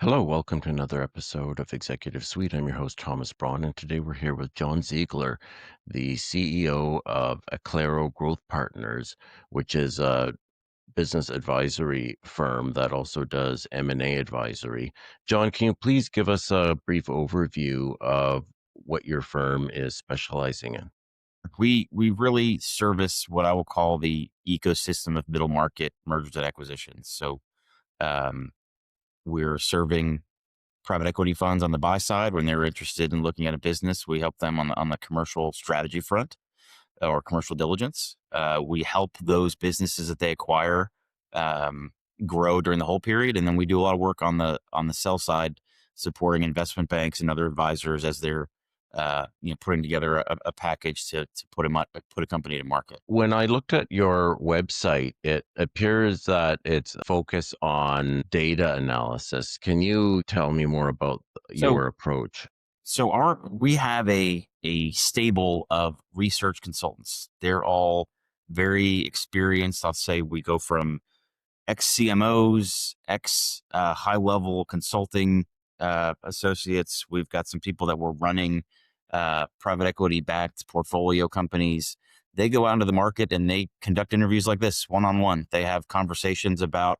Hello, welcome to another episode of Executive Suite. I'm your host, Thomas Braun, and today we're here with John Ziegler, the CEO of Aclero Growth Partners, which is a business advisory firm that also does M&A advisory. John, can you please give us a brief overview of what your firm is specializing in? We really service what I will call the ecosystem of middle market mergers and acquisitions. So um, we're serving private equity funds on the buy side when they're interested in looking at a business. We help them on the commercial strategy front or commercial diligence. We help those businesses that they acquire um, grow during the whole period, and then we do a lot of work on the sell side, supporting investment banks and other advisors as they're putting together a package to put a company to market. When I looked at your website, it appears that it's focused on data analysis. Can you tell me more about So your approach? so we have a stable of research consultants. They're all very experienced. I'll say we go from ex CMOs, ex high level consulting associates. We've got some people that were running private equity backed portfolio companies. They go out into the market and they conduct interviews like this, one on one. They have conversations about,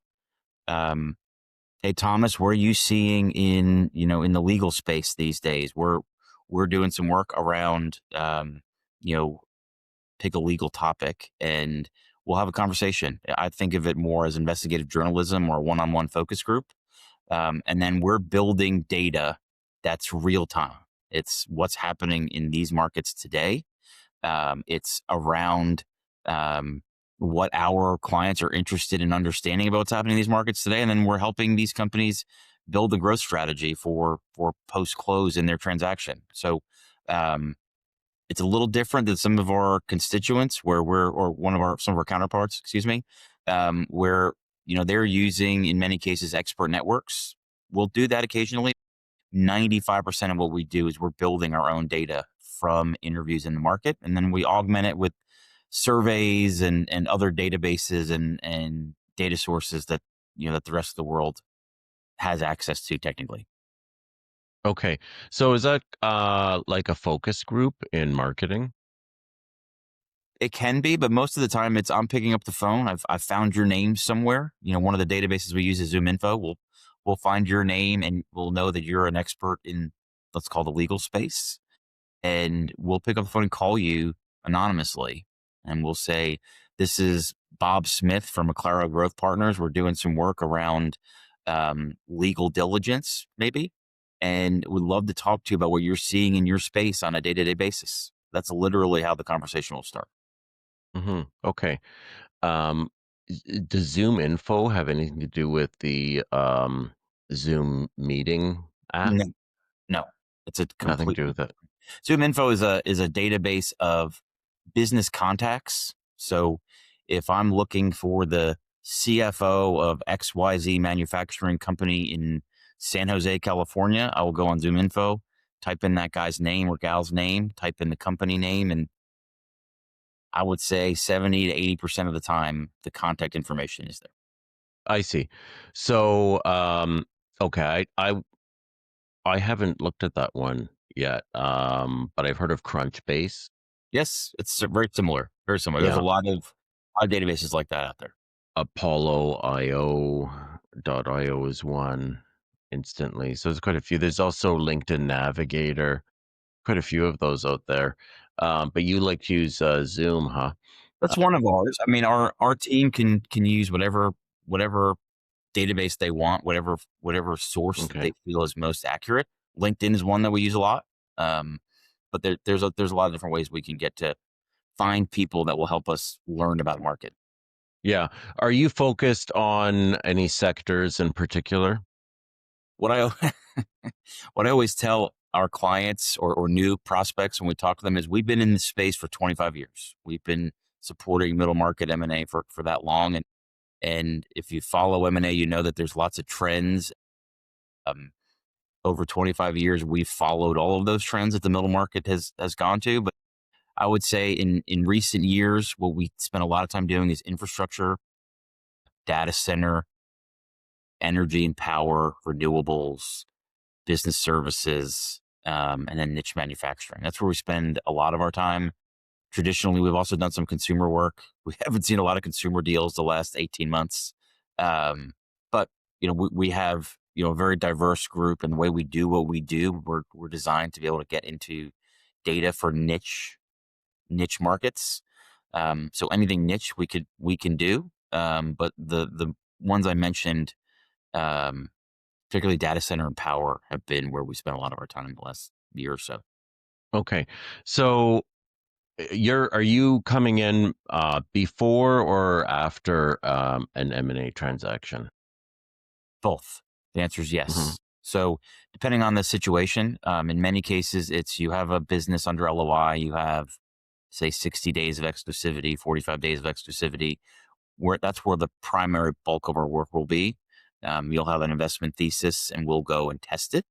um, hey Thomas, what are you seeing in the legal space these days? We're doing some work around, you know, pick a legal topic and we'll have a conversation. I think of it more as investigative journalism or one on one focus group. And then we're building data that's real time. It's what's happening in these markets today. It's around what our clients are interested in understanding about what's happening in these markets today. And then we're helping these companies build the growth strategy for post close in their transaction. So um, it's a little different than some of our constituents where or some of our counterparts, excuse me, where, they're using in many cases expert networks. We'll do that occasionally. 95% of what we do is we're building our own data from interviews in the market. And then we augment it with surveys and other databases and data sources that the rest of the world has access to technically. Okay. So is that like a focus group in marketing? It can be, but most of the time it's I'm picking up the phone. I've found your name somewhere. One of the databases we use is Zoom Info. We'll find your name and we'll know that you're an expert in, let's call, the legal space. And we'll pick up the phone and call you anonymously. And we'll say, this is Bob Smith from Aclero Growth Partners. We're doing some work around legal diligence, maybe. And we'd love to talk to you about what you're seeing in your space on a day to day basis. That's literally how the conversation will start. Okay. Um, does Zoom Info have anything to do with the Zoom meeting app? No, no, it's a Nothing to do completely with it. Zoom Info is a database of business contacts. So if I'm looking for the CFO of XYZ manufacturing company in San Jose, California, I will go on Zoom Info, type in that guy's name or gal's name, type in the company name, and I would say 70 to 80% of the time the contact information is there. I see. So, okay, I haven't looked at that one yet, but I've heard of Crunchbase. Yes, it's very similar. Very similar. There's Yeah, a lot of databases like that out there. Apollo.io is one instantly. So there's quite a few. There's also LinkedIn Navigator, quite a few of those out there. But you like to use Zoom, huh? That's one of ours. I mean, our team can use whatever database they want, whatever source that Okay. they feel is most accurate. LinkedIn is one that we use a lot, um, but there's a lot of different ways we can get to find people that will help us learn about market. Yeah. Are you focused on any sectors in particular? What I what I always tell our clients or new prospects when we talk to them is we've been in this space for 25 years. We've been supporting middle market M&A for that long, and if you follow M&A, you know that there's lots of trends. Um, Over 25 years, we've followed all of those trends that the middle market has gone to. But I would say in recent years, what we spent a lot of time doing is infrastructure, data center, energy and power, renewables, business services, and then niche manufacturing. That's where we spend a lot of our time. Traditionally, we've also done some consumer work. We haven't seen a lot of consumer deals the last 18 months. But we have a very diverse group, and the way we do what we do, we're designed to be able to get into data for niche markets. So anything niche we can do. But the ones I mentioned, um, particularly data center and power, have been where we spent a lot of our time in the last year or so. Okay. So are you coming in before or after an M&A transaction? Both. The answer is Hmm. yes. So depending on the situation, in many cases, it's you have a business under LOI, you have say 60 days of exclusivity, 45 days of exclusivity, where that's where the primary bulk of our work will be. You'll have an investment thesis, and we'll go and test it.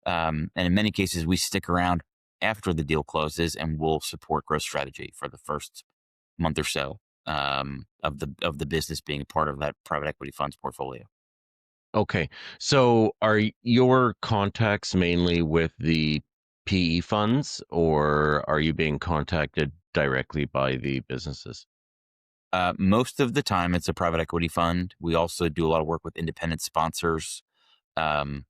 And in many cases, we stick around after the deal closes, and we'll support growth strategy for the first month or so of the business being a part of that private equity fund's portfolio. Okay. So are your contacts mainly with the PE funds, or are you being contacted directly by the businesses? Most of the time, it's a private equity fund. We also do a lot of work with independent sponsors.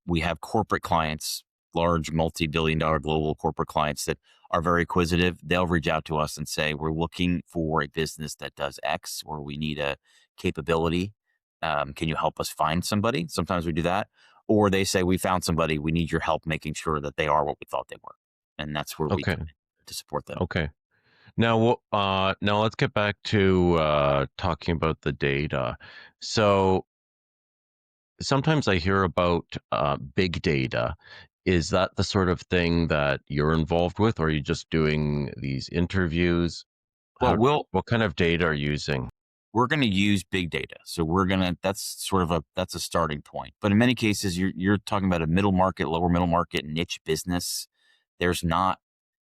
We have corporate clients, large multi-billion dollar global corporate clients that are very acquisitive. They'll reach out to us and say, we're looking for a business that does X, or we need a capability. Can you help us find somebody? Sometimes we do that. Or they say, we found somebody, we need your help making sure that they are what we thought they were. And that's where we Okay. come in to support them. Okay. Now let's get back to talking about the data. So sometimes I hear about big data. Is that the sort of thing that you're involved with, or are you just doing these interviews? Well, How, what kind of data are you using? we're going to use big data. So that's sort of that's a starting point. But in many cases, you're talking about a middle market, lower middle market niche business. There's not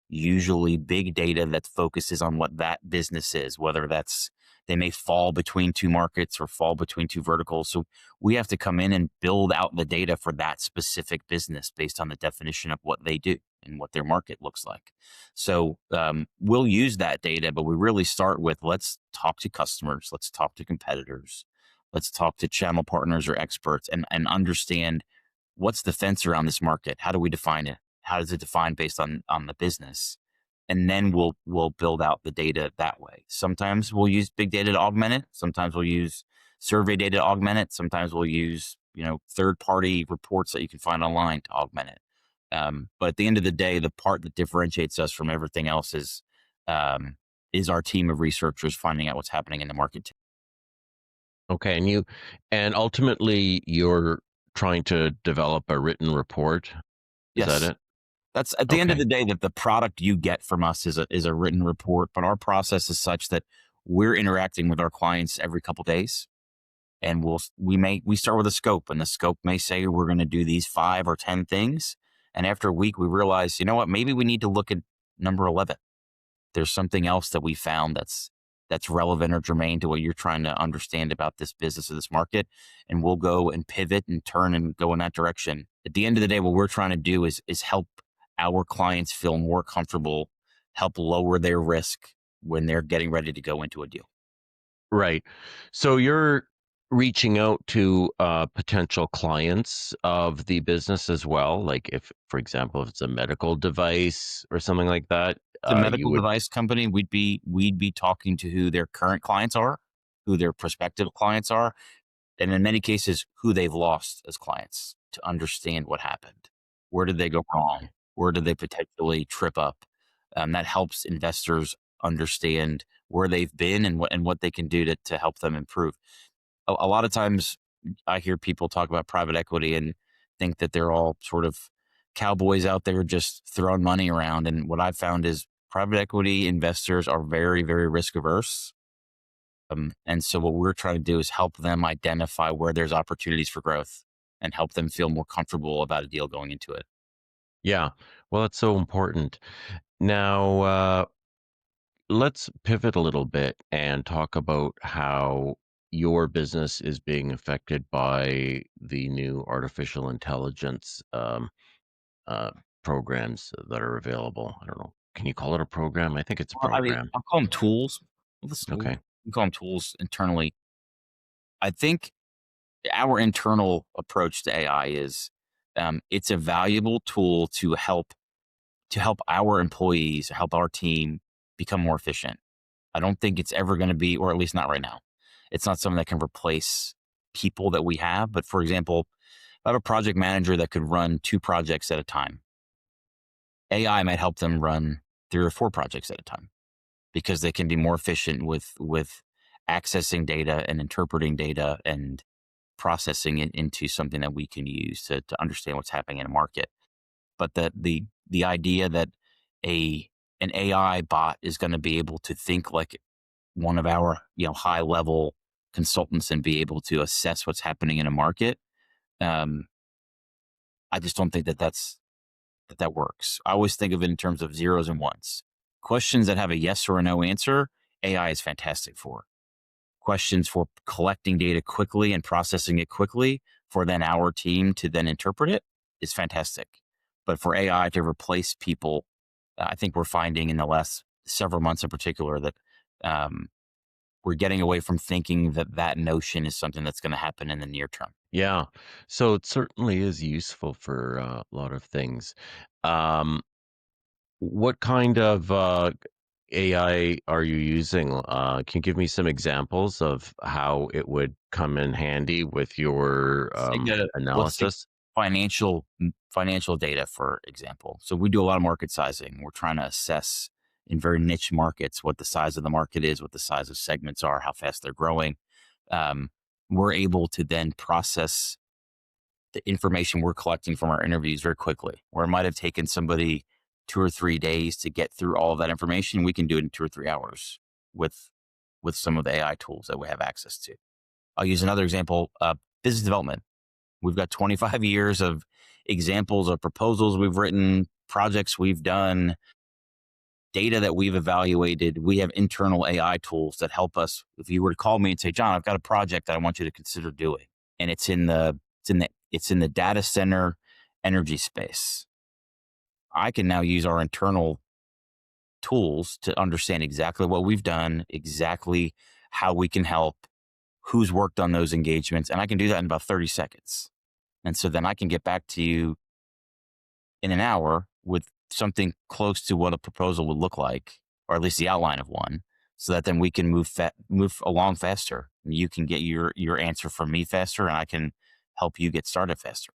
usually big data that focuses on what that business is, whether that's they may fall between two markets or fall between two verticals. So we have to come in and build out the data for that specific business based on the definition of what they do and what their market looks like. So we'll use that data, but we really start with let's talk to customers, let's talk to competitors, let's talk to channel partners or experts, and understand what's the fence around this market. How do we define it? How does it define based on the business? And then we'll build out the data that way. Sometimes we'll use big data to augment it. Sometimes we'll use survey data to augment it. Sometimes we'll use third party reports that you can find online to augment it. But at the end of the day, the part that differentiates us from everything else is our team of researchers finding out what's happening in the market. Okay, and ultimately you're trying to develop a written report. Is that Yes, it? that's at the end of Okay. the day that the product you get from us is a written report, but our process is such that we're interacting with our clients every couple days, and we start with a scope, and the scope may say we're going to do these 5 or 10 things, and after a week we realize, you know what, maybe we need to look at number 11. There's something else that we found that's relevant or germane to what you're trying to understand about this business or this market, and we'll go and pivot and turn and go in that direction. At the end of the day, what we're trying to do is help our clients feel more comfortable, help lower their risk when they're getting ready to go into a deal. Right. So you're reaching out to potential clients of the business as well. Like if, for example, if it's a medical device or something like that, It's a you medical would. device company. We'd be talking to who their current clients are, who their prospective clients are, and in many cases, who they've lost as clients to understand what happened. Where did they go wrong? Where did they potentially trip up? That helps investors understand where they've been and what they can do to help them improve. A lot of times, I hear people talk about private equity and think that they're all sort of cowboys out there just throwing money around. And what I've found is private equity investors are very, very risk averse, and so what we're trying to do is help them identify where there's opportunities for growth and help them feel more comfortable about a deal going into it. Yeah. Well, that's so important. Now, let's pivot a little bit and talk about how your business is being affected by the new artificial intelligence uh, programs that are available. I don't know. Can you call it a program? I think it's a Well, I mean, program. I'll call them tools. Okay. We call them tools internally. I think our internal approach to AI is it's a valuable tool to help our employees, help our team become more efficient. I don't think it's ever going to be, or at least not right now. It's not something that can replace people that we have. But for example, if I have a project manager that could run 2 projects at a time. AI might help them run 3 or 4 projects at a time because they can be more efficient with accessing data and interpreting data and processing it into something that we can use to understand what's happening in a market. But the idea that a an AI bot is going to be able to think like one of our high level consultants and be able to assess what's happening in a market, um, I just don't think that works. I always think of it in terms of zeros and ones. Questions that have a yes or a no answer, AI is fantastic for. Questions for collecting data quickly and processing it quickly for then our team to then interpret it is fantastic. But for AI to replace people, I think we're finding in the last several months in particular that um, we're getting away from thinking that that notion is something that's going to happen in the near term. Yeah. So it certainly is useful for a lot of things. Um, what kind of AI are you using? Can you give me some examples of how it would come in handy with your Let's take analysis? financial data for example. So we do a lot of market sizing. We're trying to assess in very niche markets what the size of the market is, what the size of segments are, how fast they're growing. Um, we're able to then process the information we're collecting from our interviews very quickly. Where it might have taken somebody 2 or 3 days to get through all of that information, we can do it in 2 or 3 hours with some of the AI tools that we have access to. I'll use another example: business development. We've got 25 years of examples of proposals we've written, projects we've done, data that we've evaluated. We have internal AI tools that help us. If you were to call me and say, "John, I've got a project that I want you to consider doing," and it's in the data center energy space, I can now use our internal tools to understand exactly what we've done, exactly how we can help, who's worked on those engagements, and I can do that in about 30 seconds. And so then I can get back to you in an hour with something close to what a proposal would look like, or at least the outline of one, so that then we can move along faster. You can get your answer from me faster, and I can help you get started faster.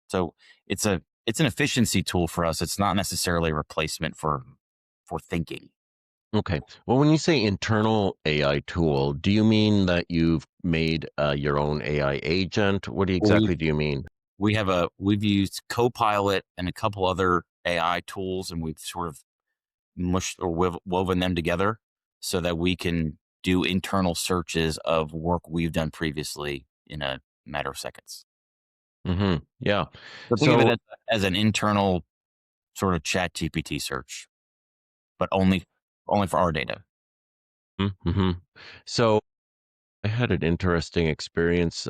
So it's an efficiency tool for us. It's not necessarily a replacement for thinking. Okay. Well, when you say internal AI tool, do you mean that you've made your own AI agent? What We exactly do you mean? we've used Copilot and a couple other AI tools, and we've sort of mushed or woven them together so that we can do internal searches of work we've done previously in a matter of seconds. Yeah. So think of it So, as an internal sort of chat GPT search, but only for our data. mm-hmm. So I had an interesting experience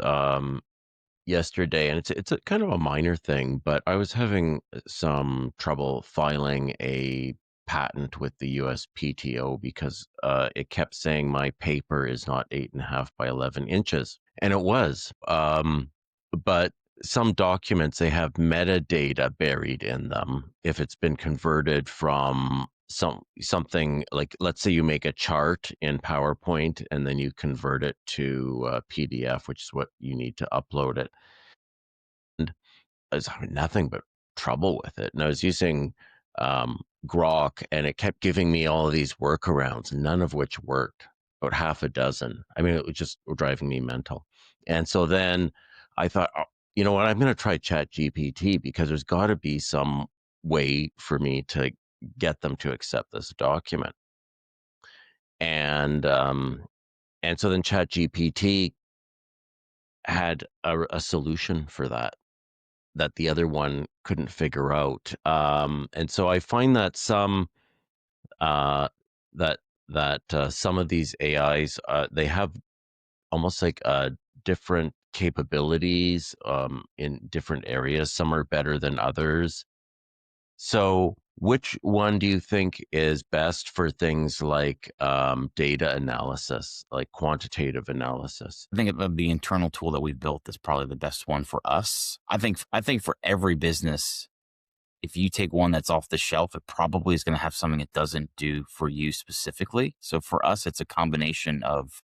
yesterday, and it's a kind of a minor thing, but I was having some trouble filing a patent with the USPTO because it kept saying my paper is not 8.5 by 11 inches, and it was. But some documents, they have metadata buried in them if it's been converted from something like, let's say you make a chart in PowerPoint and then you convert it to PDF, which is what you need to upload it. And I was having nothing but trouble with it. And I was using Grok, and it kept giving me all of these workarounds, none of which worked. About half a dozen. I mean, it was just driving me mental. And so then I thought, oh, you know what? I'm going to try Chat GPT because there's got to be some way for me to get them to accept this document. And so then Chat GPT had a solution for that that the other one couldn't figure out. And so I find that uh, that some of these AIs, they have almost like different capabilities in different areas. Some are better than others. So, which one do you think is best for things like data analysis, like quantitative analysis? I think of the internal tool that we've built is probably the best one for us. I think for every business, if you take one that's off the shelf, it probably is going to have something it doesn't do for you specifically. So for us, it's a combination of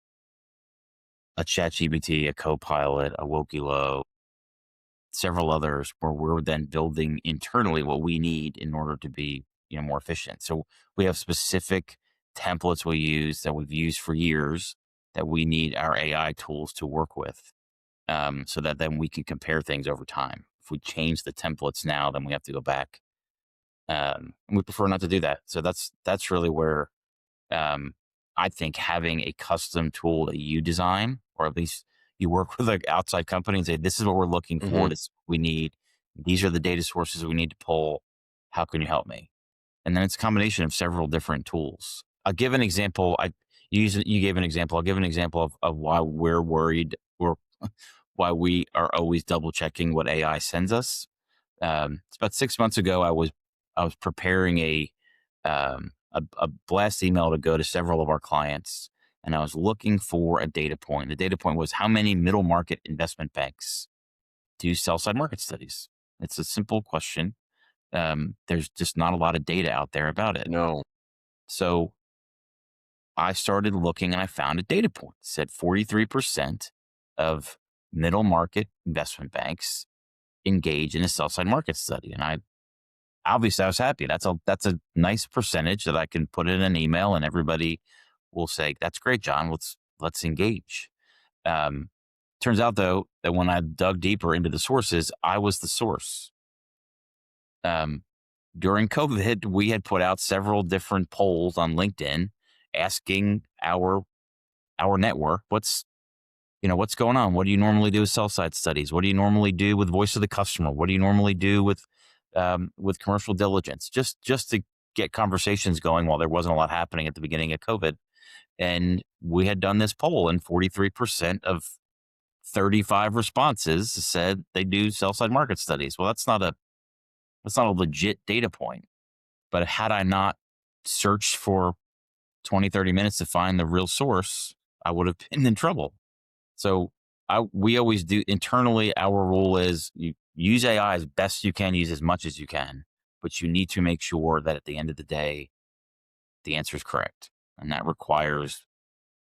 a ChatGPT, a Copilot, a Wokilo, several others, where we're then building internally what we need in order to be more efficient. So we have specific templates we use that we've used for years that we need our AI tools to work with, so that then we can compare things over time. If we change the templates now, then we have to go back. And we prefer not to do that. So that's really where, um, I think having a custom tool that you design, or at least you work with an outside company and say, "This is what we're looking for. Hmm. This is what we need. These are the data sources we need to pull. How can you help me?" And then it's a combination of several different tools. I'll give an example. You gave an example. I'll give an example of why we're worried, or why we are always double checking what AI sends us. It's about 6 months ago. I was preparing a blast email to go to several of our clients, and I was looking for a data point. The data point was, how many middle market investment banks do sell side market studies? It's a simple question. There's just not a lot of data out there about it. No. So I started looking, and I found a data point that said 43% of middle market investment banks engage in a sell side market study. And obviously I was happy. That's a nice percentage that I can put in an email, and everybody will say, "That's great, John. Let's engage." Um, Turns out though that when I dug deeper into the sources, I was the source. Um, During COVID, we had put out several different polls on LinkedIn asking our network, what's going on? What do you normally do with sell side studies? What do you normally do with voice of the customer? What do you normally do with commercial diligence? Just to get conversations going while there wasn't a lot happening at the beginning of COVID. And we had done this poll, and 43% of 35 responses said they do sell side market studies. Well, that's not a legit data point. But had I not searched for 20, 30 minutes to find the real source, I would have been in trouble. So we always do internally. Our rule is, you use AI as best you can, use as much as you can, but you need to make sure that at the end of the day, the answer is correct. And that requires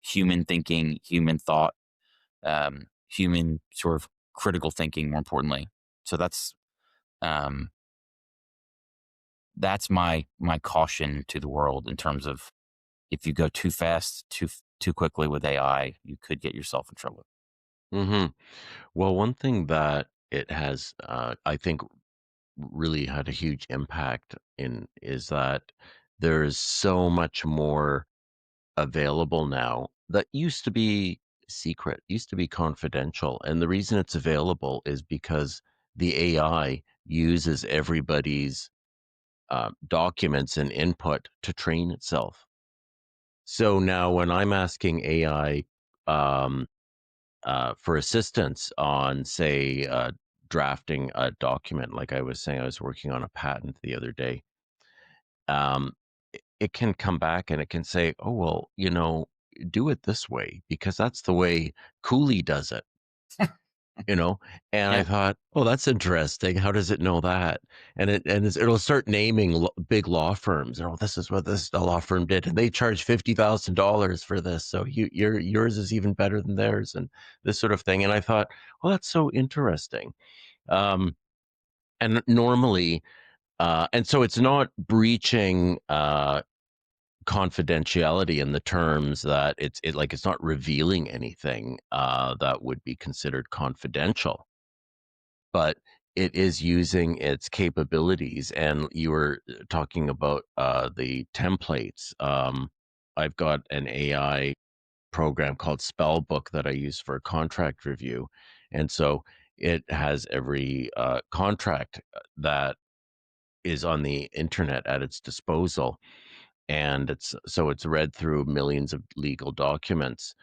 human thinking, human thought, human sort of critical thinking, more importantly. So um, that's my caution to the world, in terms of, if you go too fast, too quickly with AI, you could get yourself in trouble. Hmm. Well, one thing that it has, I think, really had a huge impact in is that there's so much more available now that used to be secret, used to be confidential. And the reason it's available is because the AI uses everybody's documents and input to train itself. So now when I'm asking AI um, for assistance on, say, drafting a document, like I was saying, I was working on a patent the other day. It can come back and it can say, "Oh, well, do it this way because that's the way Cooley does it." You know, and I Yeah. thought, "Oh, that's interesting. How does it know that?" It'll start naming big law firms. Oh, this is what this law firm did, and they charge $50,000 for this. So yours is even better than theirs, and this sort of thing. And I thought, "Well, that's so interesting." Um, and normally, and so it's not breaching confidentiality in the terms that it's not revealing anything that would be considered confidential, but it is using its capabilities. And you were talking about the templates. I've got an AI program called Spellbook that I use for contract review, and so it has every contract that is on the internet at its disposal, and it's read through millions of legal documents.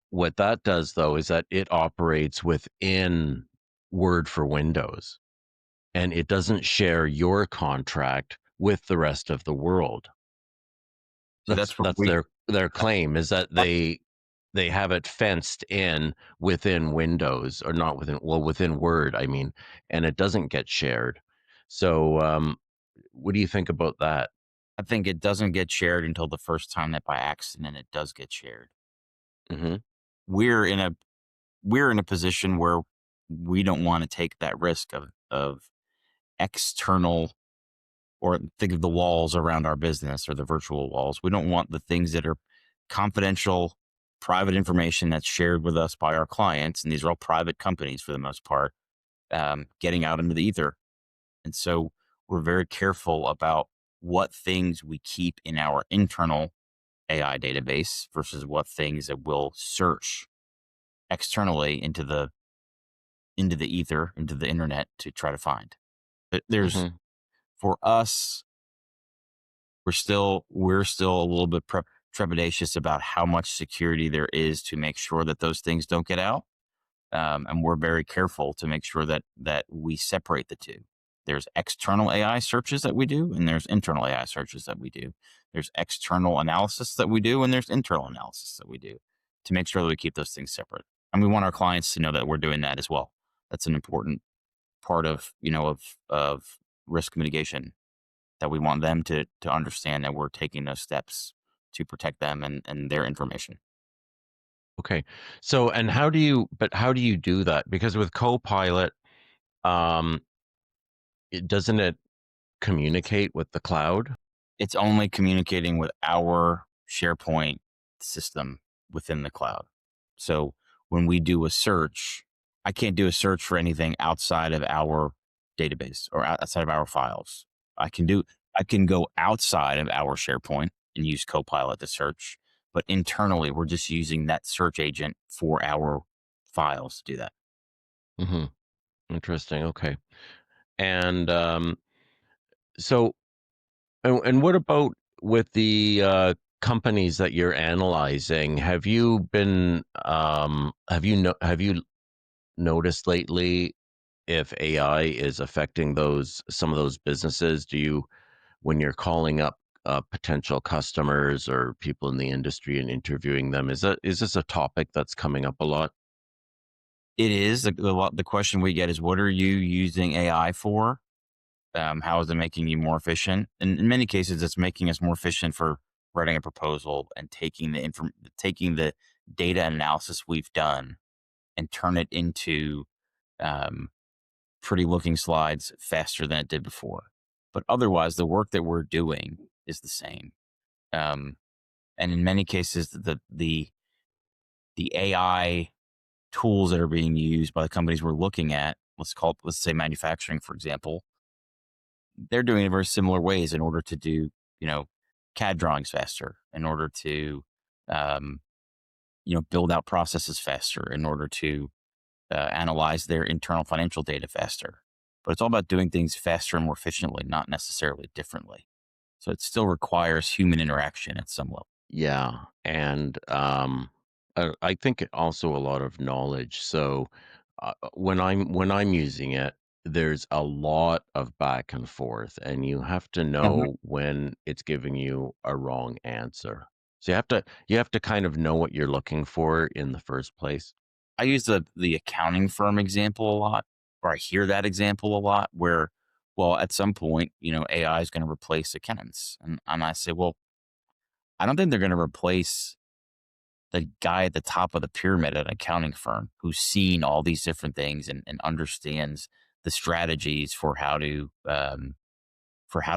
what that does, though, is that it operates within Word for Windows, and it doesn't share your contract with the rest of the world. See, That's that's what that's we their claim, is that they have it fenced in within Windows, or not within, well, within Word, I mean, and it doesn't get shared. So, what do you think about that? I think it doesn't get shared until the first time that by accident it does get shared. Mhm, We're in a we're in a position where we don't want to take that risk of external, or think of the walls around our business or the virtual walls. We don't want the things that are confidential, private information that's shared with us by our clients, and these are all private companies for the most part, getting out into the ether. And so we're very careful about what things we keep in our internal AI database versus what things that we'll search externally into the ether, into the internet to try to find. There's mhm, for us, we're still a little bit trepidatious about how much security there is to make sure that those things don't get out. And we're very careful to make sure that we separate the two. There's external AI searches that we do, and there's internal AI searches that we do. There's external analysis that we do, and there's internal analysis that we do, to make sure that we keep those things separate. And we want our clients to know that we're doing that as well. That's an important part of of risk mitigation, that we want them to understand that we're taking those steps to protect them and their information. okay. So, and how do you do that? Because with Copilot, um, doesn't it communicate with the cloud? It's only communicating with our SharePoint system within the cloud. So when we do a search, I can't do a search for anything outside of our database or outside of our files. I can do I can go outside of our SharePoint and use Copilot to search, but internally we're just using that search agent for our files to do that. Mhm, interesting, okay. And, so and what about with the, companies that you're analyzing? Have you noticed lately if AI is affecting some of those businesses? Do you, when you're calling up, potential customers or people in the industry and interviewing them, is this a topic that's coming up a lot? It is the question we get is, what are you using AI for? How is it making you more efficient? And in many cases, it's making us more efficient for writing a proposal and taking the data analysis we've done and turn it into um, pretty looking slides faster than it did before. But otherwise, the work that we're doing is the same. Um, and in many cases, the AI tools that are being used by the companies we're looking at, let's say manufacturing, for example, they're doing it in very similar ways in order to do, you know, CAD drawings faster, in order to, um, build out processes faster, in order to analyze their internal financial data faster. But it's all about doing things faster and more efficiently, not necessarily differently. So it still requires human interaction at some level. Yeah, and, I think also a lot of knowledge. So, when I'm using it, there's a lot of back and forth, and you have to Mhm. know when it's giving you a wrong answer. So you have to kind of know what you're looking for in the first place. I use the accounting firm example a lot, or I hear that example a lot, where, well, at some point, AI is going to replace accountants, and I say, well, I don't think they're going to replace the guy at the top of the pyramid at an accounting firm who's seen all these different things and understands the strategies for how to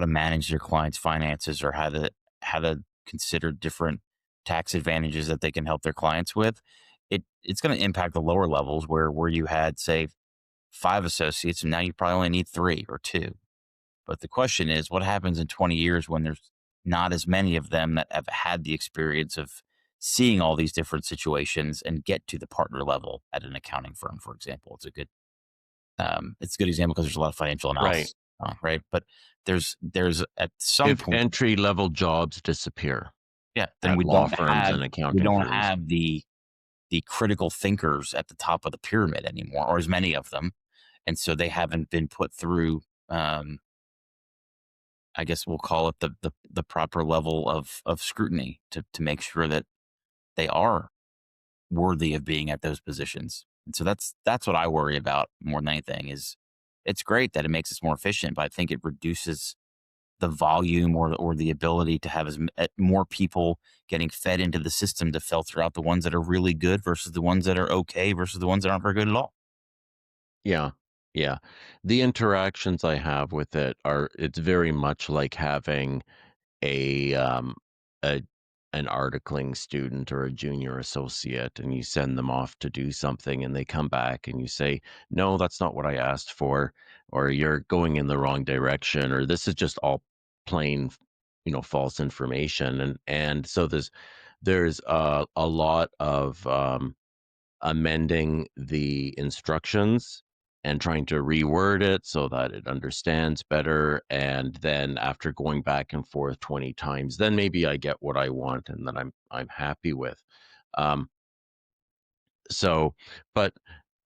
manage their clients' finances, or how to consider different tax advantages that they can help their clients with. It's going to impact the lower levels where you had, say, five associates, and now you probably only need three or two. But the question is, what happens in 20 years when there's not as many of them that have had the experience of seeing all these different situations and get to the partner level at an accounting firm, for example? It's a good example because there's a lot of financial Right. analysis, right? But there's at some If point, entry-level jobs disappear yeah, then at law firms and we accounting don't firms. have the the critical thinkers at the top of the pyramid anymore, or as many of them, and so they haven't been put through. Um, I guess we'll call it the proper level of scrutiny to make sure that they are worthy of being at those positions. And so that's what I worry about more than anything. Is it's great that it makes us more efficient, but I think it reduces the volume or the ability to have more people getting fed into the system to filter out the ones that are really good versus the ones that are okay versus the ones that aren't very good at all. Yeah. Yeah. The interactions I have with it are it's very much like having a a an articling student or a junior associate, and you send them off to do something and they come back and you say, no, that's not what I asked for, or you're going in the wrong direction, or this is just all plain, false information. And so there's a lot of amending the instructions and trying to reword it so that it understands better. And then after going back and forth 20 times, then maybe I get what I want and that I'm happy with. Um, so, but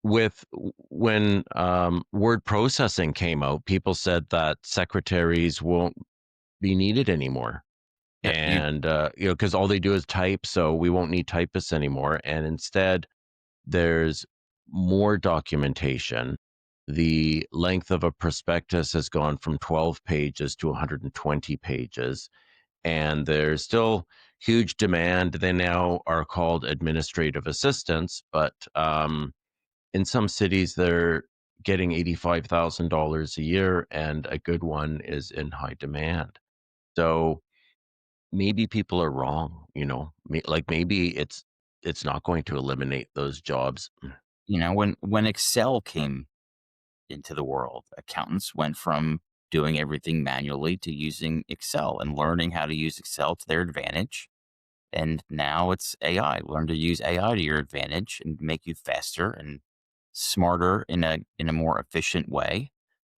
when word processing came out, people said that secretaries won't be needed anymore. Yeah, And because all they do is type, so we won't need typists anymore. And instead, there's more documentation. The length of a prospectus has gone from 12 pages to 120 pages, and there's still huge demand. They now are called administrative assistants, but in some cities, they're getting $85,000 a year, and a good one is in high demand. So maybe people are wrong, like maybe it's not going to eliminate those jobs. when Excel came into the world, accountants went from doing everything manually to using Excel and learning how to use Excel to their advantage. And now it's AI. Learn to use AI to your advantage and make you faster and smarter in a more efficient way.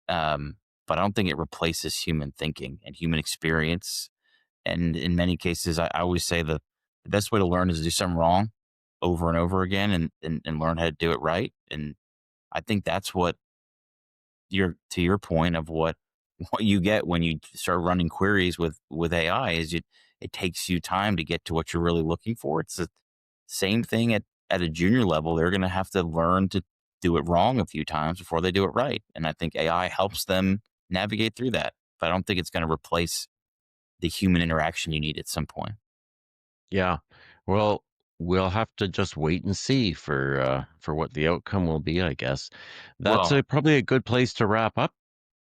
Um, but I don't think it replaces human thinking and human experience. And in many cases, I always say the best way to learn is to do something wrong over and over again and learn how to do it right. And I think that's what to your point of what you get when you start running queries with AI is it takes you time to get to what you're really looking for. It's the same thing at a junior level. They're going to have to learn to do it wrong a few times before they do it right. And I think AI helps them navigate through that. But I don't think it's going to replace the human interaction you need at some point. Yeah. Well, we'll have to just wait and see for what the outcome will be, I guess. That's Well, probably a good place to wrap up.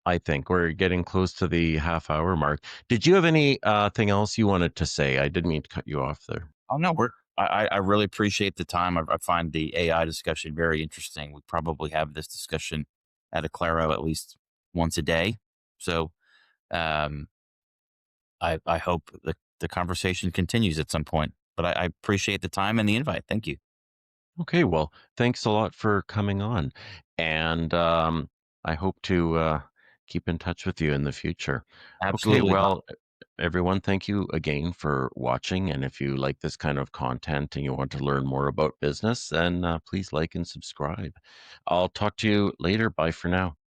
I think we're getting close to the half hour mark. Did you have any thing else you wanted to say? I didn't mean to cut you off there. oh no, I really appreciate the time. I find the AI discussion very interesting. We probably have this discussion at Aclero at least once a day. So um, I hope the conversation continues at some point. But I appreciate the time and the invite. Thank you. Okay, well, thanks a lot for coming on, and I hope to keep in touch with you in the future. Okay, Absolutely. well, everyone, thank you again for watching. And if you like this kind of content and you want to learn more about business, then please like and subscribe. I'll talk to you later. Bye for now.